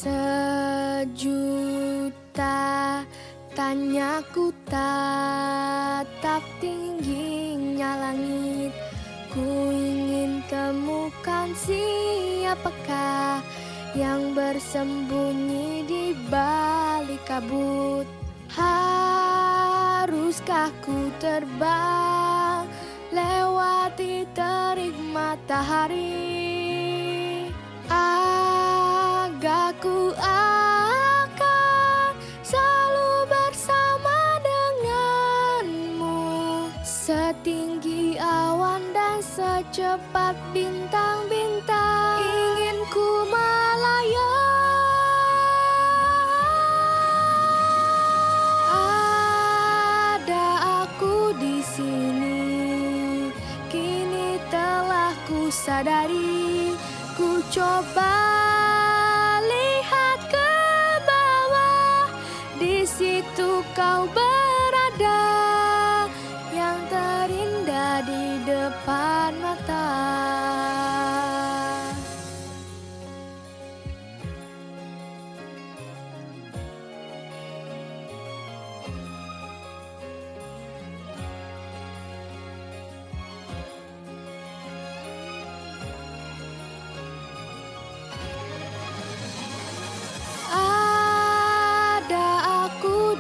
Sejuta tanyaku tatap tingginya langit. Ku ingin temukan siapakah yang bersembunyi di balik kabut. Haruskah ku terbang lewati terik matahari? Agakku akan selalu bersama denganmu, setinggi awan dan secepat bintang-bintang. Ingin ku melayang. Ada aku di sini, kini telah ku sadari. Ku coba lihat ke bawah, di situ kau berada, yang terindah di depan mata.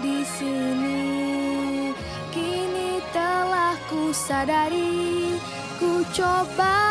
Di sini kini telah ku sadari. Ku coba